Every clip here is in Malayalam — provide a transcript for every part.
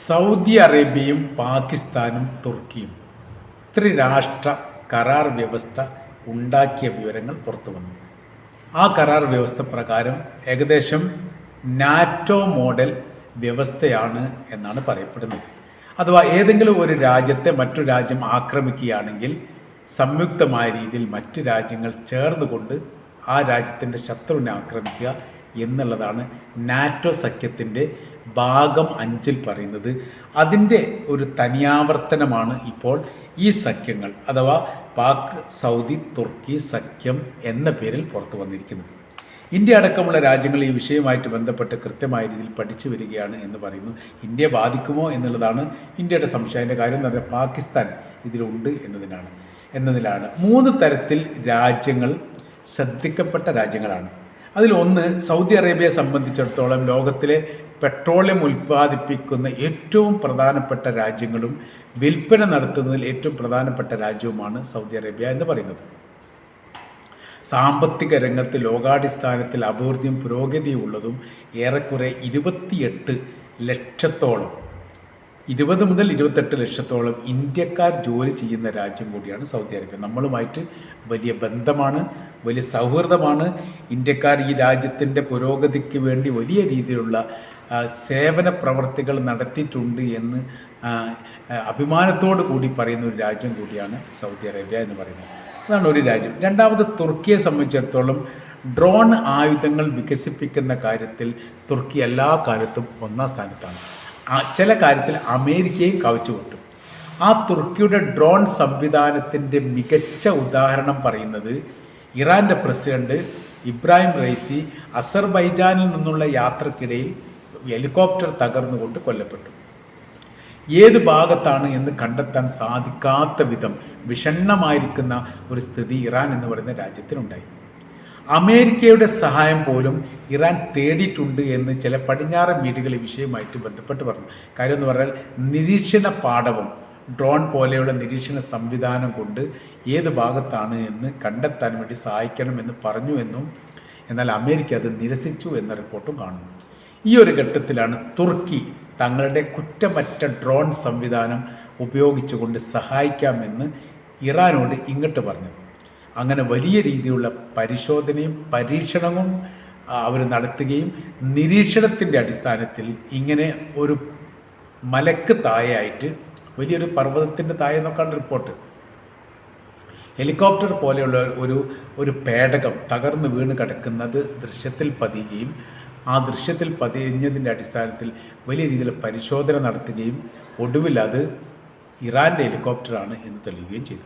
സൗദി അറേബ്യയും പാകിസ്ഥാനും തുർക്കിയും ത്രിരാഷ്ട്ര കരാർ വ്യവസ്ഥ ഉണ്ടാക്കിയ വിവരങ്ങൾ പുറത്തു വന്നു. ആ കരാർ വ്യവസ്ഥ പ്രകാരം ഏകദേശം നാറ്റോ മോഡൽ വ്യവസ്ഥയാണ് എന്നാണ് പറയപ്പെടുന്നത്. അഥവാ ഏതെങ്കിലും ഒരു രാജ്യത്തെ മറ്റു രാജ്യം ആക്രമിക്കുകയാണെങ്കിൽ സംയുക്തമായ രീതിയിൽ മറ്റ് രാജ്യങ്ങൾ ചേർന്നുകൊണ്ട് ആ രാജ്യത്തിൻ്റെ ശത്രുവിനെ ആക്രമിക്കുക എന്നുള്ളതാണ് നാറ്റോ സഖ്യത്തിൻ്റെ ഭാഗം 5 പറയുന്നത്. അതിൻ്റെ ഒരു തനിയാവർത്തനമാണ് ഇപ്പോൾ ഈ സഖ്യങ്ങൾ അഥവാ പാക് സൗദി തുർക്കി സഖ്യം എന്ന പേരിൽ പുറത്തു വന്നിരിക്കുന്നത്. ഇന്ത്യ അടക്കമുള്ള രാജ്യങ്ങൾ ഈ വിഷയവുമായിട്ട് ബന്ധപ്പെട്ട് കൃത്യമായ രീതിയിൽ പഠിച്ചു വരികയാണ് എന്ന് പറയുന്നു. ഇന്ത്യയെ ബാധിക്കുമോ എന്നുള്ളതാണ് ഇന്ത്യയുടെ സംശയം. അതിൻ്റെ കാര്യം എന്ന് പറഞ്ഞാൽ പാകിസ്ഥാൻ ഇതിലുണ്ട് എന്നതിലാണ് 3 തരത്തിൽ രാജ്യങ്ങൾ ശ്രദ്ധിക്കപ്പെട്ട രാജ്യങ്ങളാണ്. അതിലൊന്ന് സൗദി അറേബ്യയെ സംബന്ധിച്ചിടത്തോളം ലോകത്തിലെ പെട്രോളിയം ഉൽപ്പാദിപ്പിക്കുന്ന ഏറ്റവും പ്രധാനപ്പെട്ട രാജ്യങ്ങളും വിൽപ്പന നടത്തുന്നതിൽ ഏറ്റവും പ്രധാനപ്പെട്ട രാജ്യവുമാണ് സൗദി അറേബ്യ എന്ന് പറയുന്നത്. സാമ്പത്തിക രംഗത്ത് ലോകാടിസ്ഥാനത്തിൽ അഭിവൃദ്ധിയും പുരോഗതിയും ഉള്ളതും ഏറെക്കുറെ 28 ലക്ഷത്തോളം 20 മുതൽ 28 ലക്ഷത്തോളം ഇന്ത്യക്കാർ ജോലി ചെയ്യുന്ന രാജ്യം കൂടിയാണ് സൗദി അറേബ്യ. നമ്മളുമായിട്ട് വലിയ ബന്ധമാണ്, വലിയ സൗഹൃദമാണ്. ഇന്ത്യക്കാർ ഈ രാജ്യത്തിൻ്റെ പുരോഗതിക്ക് വേണ്ടി വലിയ രീതിയിലുള്ള സേവന പ്രവർത്തികൾ നടത്തിയിട്ടുണ്ട് എന്ന് അഭിമാനത്തോടു കൂടി പറയുന്ന ഒരു രാജ്യം കൂടിയാണ് സൗദി അറേബ്യ എന്ന് പറയുന്നത്. അതാണ് ഒരു രാജ്യം. രണ്ടാമത് തുർക്കിയെ സംബന്ധിച്ചിടത്തോളം ഡ്രോൺ ആയുധങ്ങൾ വികസിപ്പിക്കുന്ന കാര്യത്തിൽ തുർക്കി എല്ലാ കാലത്തും 1ാം സ്ഥാനത്താണ്. ചില കാര്യത്തിൽ അമേരിക്കയും കവച്ചുവിട്ടു. ആ തുർക്കിയുടെ ഡ്രോൺ സംവിധാനത്തിൻ്റെ മികച്ച ഉദാഹരണം പറയുന്നത് ഇറാൻ്റെ പ്രസിഡന്റ് ഇബ്രാഹിം റൈസി അസർബൈജാനിൽ നിന്നുള്ള യാത്രക്കിടയിൽ ഹെലികോപ്റ്റർ തകർന്നുകൊണ്ട് കൊല്ലപ്പെട്ടു. ഏത് ഭാഗത്താണ് എന്ന് കണ്ടെത്താൻ സാധിക്കാത്ത വിധം വിഷണ്ണമായിരിക്കുന്ന ഒരു സ്ഥിതി ഇറാൻ എന്ന് പറയുന്ന രാജ്യത്തിനുണ്ടായി. അമേരിക്കയുടെ സഹായം പോലും ഇറാൻ തേടിയിട്ടുണ്ട് എന്ന് ചില പടിഞ്ഞാറൻ മീഡിയകൾ ഈ വിഷയവുമായിട്ട് ബന്ധപ്പെട്ട് പറഞ്ഞു. കാര്യം എന്ന് പറഞ്ഞാൽ നിരീക്ഷണ പാടവം ഡ്രോൺ പോലെയുള്ള നിരീക്ഷണ സംവിധാനം കൊണ്ട് ഏത് ഭാഗത്താണ് എന്ന് കണ്ടെത്താൻ വേണ്ടി സഹായിക്കണമെന്ന് പറഞ്ഞു എന്നും, എന്നാൽ അമേരിക്ക അത് നിരസിച്ചു എന്ന റിപ്പോർട്ടും കാണുന്നു. ഈ ഒരു ഘട്ടത്തിലാണ് തുർക്കി തങ്ങളുടെ കുറ്റമറ്റ ഡ്രോൺ സംവിധാനം ഉപയോഗിച്ചുകൊണ്ട് സഹായിക്കാമെന്ന് ഇറാനോട് ഇങ്ങോട്ട് പറഞ്ഞത്. അങ്ങനെ വലിയ രീതിയിലുള്ള പരിശോധനയും പരീക്ഷണവും അവർ നടത്തുകയും നിരീക്ഷണത്തിൻ്റെ അടിസ്ഥാനത്തിൽ ഇങ്ങനെ ഒരു മലക്ക് താഴെയായിട്ട് വലിയൊരു പർവ്വതത്തിൻ്റെ താഴെ നോക്കാണ്ട് റിപ്പോർട്ട് ഹെലികോപ്റ്റർ പോലെയുള്ള ഒരു പേടകം തകർന്ന് വീണ് കിടക്കുന്നത് ദൃശ്യത്തിൽ പതിയുകയും ആ ദൃശ്യത്തിൽ പതിഞ്ഞതിൻ്റെ അടിസ്ഥാനത്തിൽ വലിയ രീതിയിൽ പരിശോധന നടത്തുകയും ഒടുവിൽ അത് ഇറാൻ്റെ ഹെലികോപ്റ്ററാണ് എന്ന് തെളിയുകയും ചെയ്തു.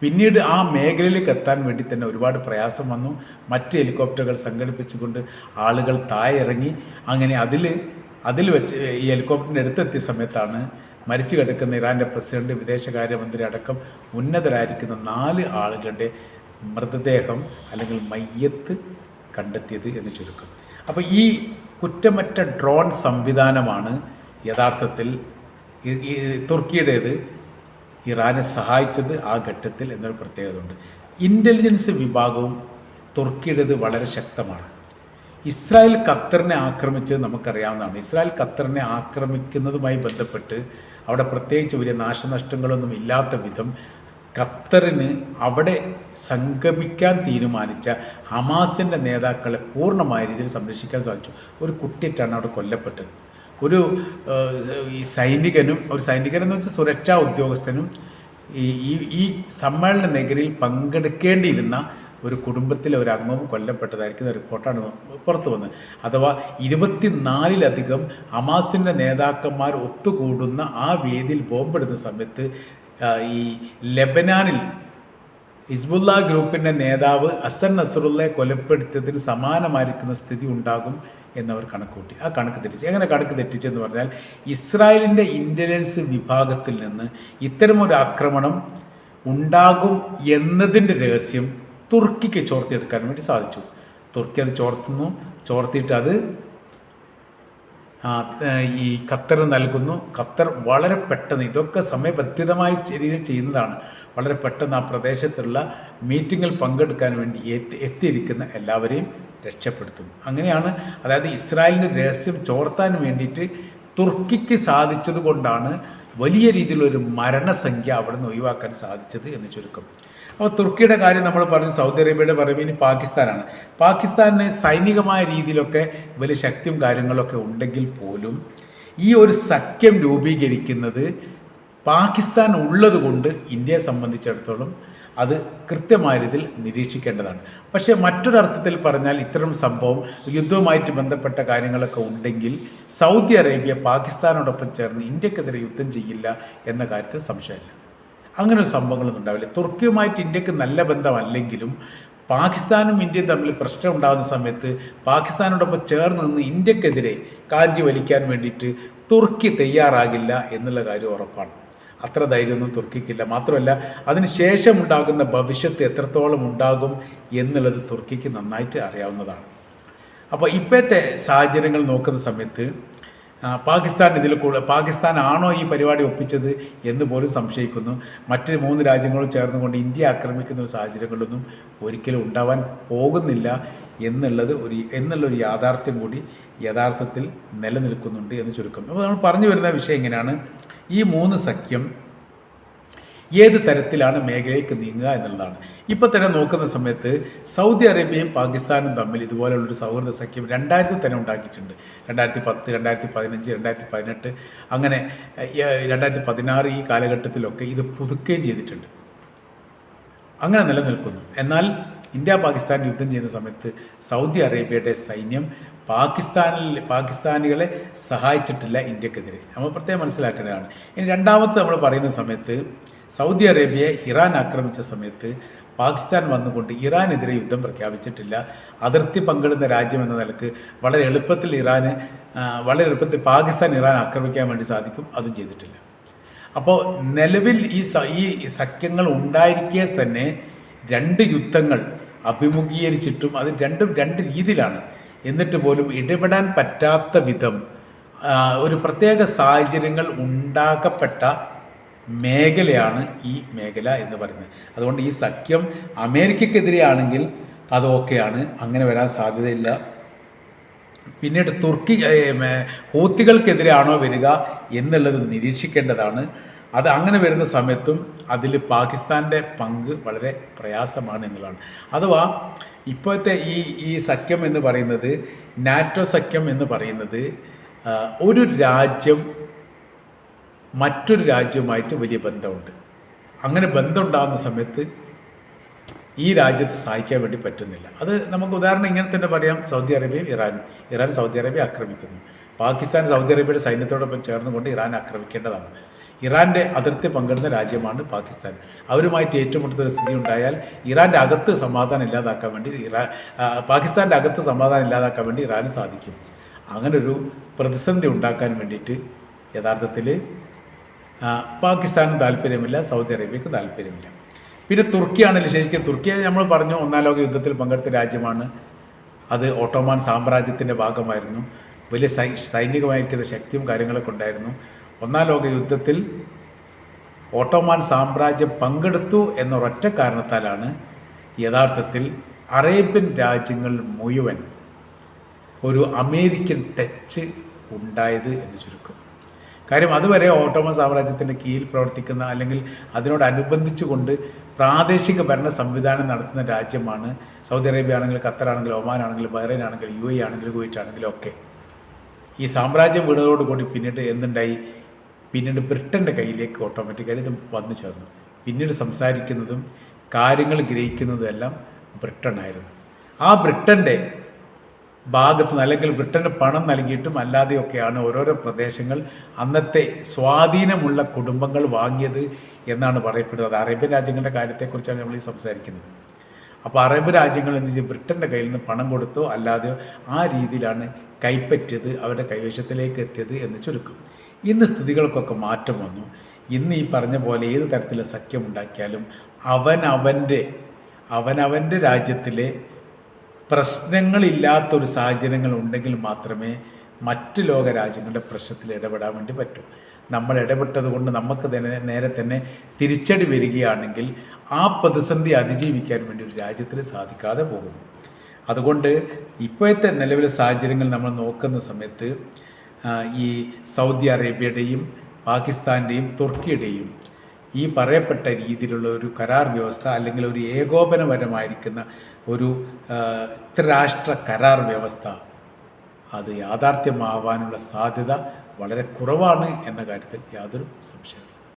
പിന്നീട് ആ മേഖലയിലേക്ക് എത്താൻ വേണ്ടി തന്നെ ഒരുപാട് പ്രയാസം വന്നു. മറ്റ് ഹെലികോപ്റ്ററുകൾ സംഘടിപ്പിച്ചുകൊണ്ട് ആളുകൾ താഴെ ഇറങ്ങി. അങ്ങനെ അതിൽ വെച്ച് ഈ ഹെലികോപ്റ്ററിൻ്റെ അടുത്തെത്തിയ സമയത്താണ് മരിച്ചു കിടക്കുന്ന ഇറാൻ്റെ പ്രസിഡന്റ്, വിദേശകാര്യമന്ത്രി അടക്കം ഉന്നതരായിരിക്കുന്ന 4 ആളുകളുടെ മൃതദേഹം അല്ലെങ്കിൽ മയ്യത്ത് കണ്ടെത്തിയത് എന്ന് ചുരുക്കം. അപ്പോൾ ഈ കുറ്റമറ്റ ഡ്രോൺ സംവിധാനമാണ് യഥാർത്ഥത്തിൽ തുർക്കിയുടേത് ഇറാനെ സഹായിച്ചത് ആ ഘട്ടത്തിൽ എന്നൊരു പ്രത്യേകതയുണ്ട്. ഇൻ്റലിജൻസ് വിഭാഗവും തുർക്കിയുടേത് വളരെ ശക്തമാണ്. ഇസ്രായേൽ ഖത്തറിനെ ആക്രമിച്ചത് നമുക്കറിയാവുന്നതാണ്. ഇസ്രായേൽ ഖത്തറിനെ ആക്രമിക്കുന്നതുമായി ബന്ധപ്പെട്ട് അവിടെ പ്രത്യേകിച്ച് വലിയ നാശനഷ്ടങ്ങളൊന്നും ഇല്ലാത്ത വിധം ഖത്തറിന് അവിടെ സംഗമിക്കാൻ തീരുമാനിച്ച ഹമാസിൻ്റെ നേതാക്കളെ പൂർണ്ണമായ രീതിയിൽ സംരക്ഷിക്കാൻ സാധിച്ചു. ഒരു കുട്ടിയിട്ടാണ് അവിടെ കൊല്ലപ്പെട്ടത്. ഈ സൈനികനെന്ന് വെച്ചാൽ സുരക്ഷാ ഉദ്യോഗസ്ഥനും ഈ സമ്മേളന നഗരിയിൽ പങ്കെടുക്കേണ്ടിയിരുന്ന ഒരു കുടുംബത്തിലെ ഒരു അംഗവും കൊല്ലപ്പെട്ടതായിരിക്കുന്ന റിപ്പോർട്ടാണ് പുറത്തു വന്നത്. അഥവാ 24ലധികം ഹമാസിൻ്റെ നേതാക്കന്മാർ ഒത്തുകൂടുന്ന ആ വേദിയിൽ ബോംബിടുന്ന സമയത്ത് ഈ ലെബനാനിൽ ഹിസ്ബുള്ള ഗ്രൂപ്പിൻ്റെ നേതാവ് ഹസൻ നസ്രുള്ളയെ കൊലപ്പെടുത്തിയതിന് സമാനമായിരിക്കുന്ന സ്ഥിതി ഉണ്ടാകും എന്നവർ കണക്കൂട്ടി. ആ കണക്ക് തെറ്റിച്ച്. എങ്ങനെ കണക്ക് തെറ്റിച്ചെന്ന് പറഞ്ഞാൽ ഇസ്രായേലിൻ്റെ ഇൻ്റലിജൻസ് വിഭാഗത്തിൽ നിന്ന് ഇത്തരമൊരു ആക്രമണം ഉണ്ടാകും എന്നതിൻ്റെ രഹസ്യം തുർക്കിക്ക് ചോർത്തിയെടുക്കാൻ വേണ്ടി സാധിച്ചു. തുർക്കി അത് ചോർത്തിയിട്ട് അത് ഈ ഖത്തർ നൽകുന്നു. ഖത്തർ വളരെ പെട്ടെന്ന്, ഇതൊക്കെ സമയബന്ധിതമായി രീതിയിൽ ചെയ്യുന്നതാണ്, വളരെ പെട്ടെന്ന് ആ പ്രദേശത്തുള്ള മീറ്റിങ്ങിൽ പങ്കെടുക്കാൻ വേണ്ടി എത്തിയിരിക്കുന്ന എല്ലാവരെയും രക്ഷപ്പെടുത്തും. അങ്ങനെയാണ്, അതായത് ഇസ്രായേലിൻ്റെ രഹസ്യം ചോർത്താൻ വേണ്ടിയിട്ട് തുർക്കിക്ക് സാധിച്ചത് കൊണ്ടാണ് വലിയ രീതിയിലൊരു മരണസംഖ്യ അവിടെ നിന്ന് ഒഴിവാക്കാൻ സാധിച്ചത് എന്ന് ചുരുക്കം. അപ്പോൾ തുർക്കിയുടെ കാര്യം നമ്മൾ പറഞ്ഞു, സൗദി അറേബ്യയുടെ പറയുമ്പോൾ ഇനി പാകിസ്ഥാനാണ്. പാകിസ്ഥാനിന് സൈനികമായ രീതിയിലൊക്കെ വലിയ ശക്തിയും കാര്യങ്ങളൊക്കെ ഉണ്ടെങ്കിൽ പോലും ഈ ഒരു സഖ്യം രൂപീകരിക്കുന്നത് പാകിസ്ഥാൻ ഉള്ളത് കൊണ്ട് ഇന്ത്യയെ സംബന്ധിച്ചിടത്തോളം അത് കൃത്യമായ രീതിയിൽ നിരീക്ഷിക്കേണ്ടതാണ്. പക്ഷേ മറ്റൊരർത്ഥത്തിൽ പറഞ്ഞാൽ ഇത്തരം സംഭവം യുദ്ധവുമായിട്ട് ബന്ധപ്പെട്ട കാര്യങ്ങളൊക്കെ ഉണ്ടെങ്കിൽ സൗദി അറേബ്യ പാകിസ്ഥാനോടൊപ്പം ചേർന്ന് ഇന്ത്യക്കെതിരെ യുദ്ധം ചെയ്യില്ല എന്ന കാര്യത്തിൽ സംശയമില്ല. അങ്ങനെ ഒരു സംഭവങ്ങളൊന്നും ഉണ്ടാവില്ല. തുർക്കിയുമായിട്ട് ഇന്ത്യക്ക് നല്ല ബന്ധമല്ലെങ്കിലും പാകിസ്ഥാനും ഇന്ത്യയും തമ്മിൽ പ്രശ്നം ഉണ്ടാകുന്ന സമയത്ത് പാകിസ്ഥാനോടൊപ്പം ചേർന്ന് നിന്ന് ഇന്ത്യക്കെതിരെ കാഞ്ചി വലിക്കാൻ വേണ്ടിയിട്ട് തുർക്കി തയ്യാറാകില്ല എന്നുള്ള കാര്യം ഉറപ്പാണ്. അത്ര ധൈര്യമൊന്നും തുർക്കിക്കില്ല. മാത്രമല്ല അതിന് ശേഷമുണ്ടാകുന്ന ഭവിഷ്യത്ത് എത്രത്തോളം ഉണ്ടാകും എന്നുള്ളത് തുർക്കിക്ക് നന്നായിട്ട് അറിയാവുന്നതാണ്. അപ്പോൾ ഇപ്പോഴത്തെ സാഹചര്യങ്ങൾ നോക്കുന്ന സമയത്ത് പാകിസ്ഥാൻ ഇതിൽ പാകിസ്ഥാനാണോ ഈ പരിപാടി ഒപ്പിച്ചത് എന്ന് പോലും സംശയിക്കുന്നു. മറ്റ് 3 രാജ്യങ്ങളും ചേർന്നുകൊണ്ട് ഇന്ത്യ ആക്രമിക്കുന്ന ഒരു സാഹചര്യങ്ങളൊന്നും ഒരിക്കലും ഉണ്ടാവാൻ പോകുന്നില്ല എന്നുള്ളൊരു യാഥാർത്ഥ്യം കൂടി യഥാർത്ഥത്തിൽ നിലനിൽക്കുന്നുണ്ട് എന്ന് ചുരുക്കം. അപ്പോൾ നമ്മൾ പറഞ്ഞു വരുന്ന വിഷയം എങ്ങനെയാണ്, ഈ 3 സഖ്യം ഏത് തരത്തിലാണ് മേഖലയ്ക്ക് നീങ്ങുക എന്നുള്ളതാണ്. ഇപ്പോൾ തന്നെ നോക്കുന്ന സമയത്ത് സൗദി അറേബ്യയും പാകിസ്ഥാനും തമ്മിൽ ഇതുപോലുള്ളൊരു സൗഹൃദ സഖ്യം 2000 തന്നെ ഉണ്ടാക്കിയിട്ടുണ്ട്. 2010, 2015, 2018 അങ്ങനെ 2016 ഈ കാലഘട്ടത്തിലൊക്കെ ഇത് പുതുക്കുകയും ചെയ്തിട്ടുണ്ട്. അങ്ങനെ നിലനിൽക്കുന്നു. എന്നാൽ ഇന്ത്യ പാകിസ്ഥാൻ യുദ്ധം ചെയ്യുന്ന സമയത്ത് സൗദി അറേബ്യയുടെ സൈന്യം പാകിസ്ഥാനികളെ സഹായിച്ചിട്ടില്ല ഇന്ത്യക്കെതിരെ. നമ്മൾ പ്രത്യേകം മനസ്സിലാക്കേണ്ടതാണ്. ഇനി രണ്ടാമത്തെ നമ്മൾ പറയുന്ന സമയത്ത് സൗദി അറേബ്യയെ ഇറാൻ ആക്രമിച്ച സമയത്ത് പാകിസ്ഥാൻ വന്നുകൊണ്ട് ഇറാനെതിരെ യുദ്ധം പ്രഖ്യാപിച്ചിട്ടില്ല. അതിർത്തി പങ്കിടുന്ന രാജ്യം എന്ന നിലക്ക് വളരെ എളുപ്പത്തിൽ പാകിസ്ഥാൻ ഇറാൻ ആക്രമിക്കാൻ വേണ്ടി സാധിക്കും, അതും ചെയ്തിട്ടില്ല. അപ്പോൾ നിലവിൽ ഈ സഖ്യങ്ങൾ ഉണ്ടായിരിക്കെ തന്നെ 2 യുദ്ധങ്ങൾ അഭിമുഖീകരിച്ചിട്ടും അത് രണ്ടും 2 രീതിയിലാണ്. എന്നിട്ട് പോലും ഇടപെടാൻ പറ്റാത്ത വിധം ഒരു പ്രത്യേക സാഹചര്യങ്ങൾ ഉണ്ടാക്കപ്പെട്ട മേഖലയാണ് ഈ മേഖല എന്ന് പറയുന്നത്. അതുകൊണ്ട് ഈ സഖ്യം അമേരിക്കക്കെതിരെയാണെങ്കിൽ അത് ഓക്കെയാണ്, അങ്ങനെ വരാൻ സാധ്യതയില്ല. പിന്നീട് ഹൂത്തികൾക്കെതിരെയാണോ വരിക എന്നുള്ളത് നിരീക്ഷിക്കേണ്ടതാണ്. അത് അങ്ങനെ വരുന്ന സമയത്തും അതിൽ പാകിസ്ഥാൻ്റെ പങ്ക് വളരെ പ്രയാസമാണ് എന്നുള്ളതാണ്. അഥവാ ഇപ്പോഴത്തെ ഈ സഖ്യം എന്ന് പറയുന്നത്, നാറ്റോ സഖ്യം എന്ന് പറയുന്നത്, ഒരു രാജ്യം മറ്റൊരു രാജ്യവുമായിട്ട് വലിയ ബന്ധമുണ്ട്. അങ്ങനെ ബന്ധമുണ്ടാകുന്ന സമയത്ത് ഈ രാജ്യത്ത് സഹായിക്കാൻ വേണ്ടി പറ്റുന്നില്ല. അത് നമുക്ക് ഉദാഹരണം ഇങ്ങനെ തന്നെ പറയാം. സൗദി അറേബ്യയും ഇറാൻ സൗദി അറേബ്യ ആക്രമിക്കുന്നു. പാകിസ്ഥാൻ സൗദി അറേബ്യയുടെ സൈന്യത്തോടൊപ്പം ചേർന്നുകൊണ്ട് ഇറാൻ ആക്രമിക്കേണ്ടതാണ്. ഇറാൻ്റെ അതിർത്തി പങ്കിടുന്ന രാജ്യമാണ് പാകിസ്ഥാൻ. അവരുമായിട്ട് ഏറ്റുമുട്ടുന്ന സ്ഥിതി ഉണ്ടായാൽ ഇറാൻ്റെ അകത്ത് സമാധാനം ഇല്ലാതാക്കാൻ വേണ്ടി പാകിസ്ഥാൻ്റെ അകത്ത് സമാധാനം ഇല്ലാതാക്കാൻ വേണ്ടി ഇറാന് സാധിക്കും. അങ്ങനൊരു പ്രതിസന്ധി ഉണ്ടാക്കാൻ വേണ്ടിയിട്ട് യഥാർത്ഥത്തിൽ പാകിസ്ഥാന് താല്പര്യമില്ല, സൗദി അറേബ്യക്ക് താല്പര്യമില്ല. പിന്നെ തുർക്കിയാണെങ്കിൽ ശരിക്കും തുർക്കിയെ നമ്മൾ പറഞ്ഞു 1-ാം ലോക യുദ്ധത്തിൽ പങ്കെടുത്ത രാജ്യമാണ്. അത് ഓട്ടോമാൻ സാമ്രാജ്യത്തിൻ്റെ ഭാഗമായിരുന്നു. വലിയ സൈനികമായിരിക്കുന്ന ശക്തിയും കാര്യങ്ങളൊക്കെ ഉണ്ടായിരുന്നു. 1-ാം ലോക യുദ്ധത്തിൽ ഓട്ടോമാൻ സാമ്രാജ്യം പങ്കെടുത്തു എന്നൊരൊറ്റ കാരണത്താലാണ് യഥാർത്ഥത്തിൽ അറേബ്യൻ രാജ്യങ്ങൾ മുഴുവൻ ഒരു അമേരിക്കൻ ടച്ച് ഉണ്ടായത് എന്ന് ചുരുക്കം. കാര്യം അതുവരെ ഓട്ടോമൻ സാമ്രാജ്യത്തിൻ്റെ കീഴിൽ പ്രവർത്തിക്കുന്ന അല്ലെങ്കിൽ അതിനോടനുബന്ധിച്ചു കൊണ്ട് പ്രാദേശിക ഭരണ സംവിധാനം നടത്തുന്ന രാജ്യമാണ് സൗദി അറേബ്യ ആണെങ്കിൽ, ഖത്തർ ആണെങ്കിൽ, ഒമാൻ ആണെങ്കിൽ, ബഹ്റൈൻ ആണെങ്കിൽ, UAE ആണെങ്കിൽ, കുവൈറ്റ് ആണെങ്കിലും ഒക്കെ. ഈ സാമ്രാജ്യം വീണതോടുകൂടി പിന്നീട് എന്തുണ്ടായി, പിന്നീട് ബ്രിട്ടൻ്റെ കയ്യിലേക്ക് ഓട്ടോമാറ്റിക്കായി ഇത് വന്നു ചേർന്നു. പിന്നീട് സംസാരിക്കുന്നതും കാര്യങ്ങൾ ഗ്രഹിക്കുന്നതും എല്ലാം ബ്രിട്ടനായിരുന്നു. ആ ബ്രിട്ടൻ്റെ ഭാഗത്ത് നിന്ന് അല്ലെങ്കിൽ ബ്രിട്ടന് പണം നൽകിയിട്ടും അല്ലാതെയൊക്കെയാണ് ഓരോരോ പ്രദേശങ്ങൾ അന്നത്തെ സ്വാധീനമുള്ള കുടുംബങ്ങൾ വാങ്ങിയത് എന്നാണ് പറയപ്പെടുന്നത്. അറേബ്യൻ രാജ്യങ്ങളുടെ കാര്യത്തെക്കുറിച്ചാണ് നമ്മൾ ഈ സംസാരിക്കുന്നത്. അപ്പോൾ അറേബ്യൻ രാജ്യങ്ങൾ എന്ത് ചെയ്യും, ബ്രിട്ടൻ്റെ കയ്യിൽ നിന്ന് പണം കൊടുത്തോ അല്ലാതെയോ ആ രീതിയിലാണ് കൈപ്പറ്റിയത്, അവരുടെ കൈവശത്തിലേക്ക് എത്തിയത് എന്ന് ചുരുക്കം. ഇന്ന് സ്ഥിതികൾക്കൊക്കെ മാറ്റം വന്നു. ഇന്ന് ഈ പറഞ്ഞ പോലെ ഏത് തരത്തിലുള്ള സഖ്യം ഉണ്ടാക്കിയാലും അവനവൻ്റെ രാജ്യത്തിലെ പ്രശ്നങ്ങളില്ലാത്തൊരു സാഹചര്യങ്ങൾ ഉണ്ടെങ്കിൽ മാത്രമേ മറ്റ് ലോക രാജ്യങ്ങളുടെ പ്രശ്നത്തിൽ ഇടപെടാൻ വേണ്ടി പറ്റൂ. നമ്മൾ ഇടപെട്ടത് കൊണ്ട് നമുക്ക് നേരെ തന്നെ തിരിച്ചടി വരികയാണെങ്കിൽ ആ പ്രതിസന്ധി അതിജീവിക്കാൻ വേണ്ടി ഒരു രാജ്യത്തിന് സാധിക്കാതെ പോകും. അതുകൊണ്ട് ഇപ്പോഴത്തെ നിലവിലെ സാഹചര്യങ്ങൾ നമ്മൾ നോക്കുന്ന സമയത്ത് ഈ സൗദി അറേബ്യയുടെയും പാകിസ്ഥാൻ്റെയും തുർക്കിയുടെയും ഈ പറയപ്പെട്ട രീതിയിലുള്ള ഒരു കരാർ വ്യവസ്ഥ അല്ലെങ്കിൽ ഒരു ഏകോപനപരമായിരിക്കുന്ന ഒരു ത്രിരാഷ്ട്ര കരാർ വ്യവസ്ഥ അത് യാഥാർത്ഥ്യമാവാനുള്ള സാധ്യത വളരെ കുറവാണ് എന്ന കാര്യത്തിൽ യാതൊരു സംശയമില്ല.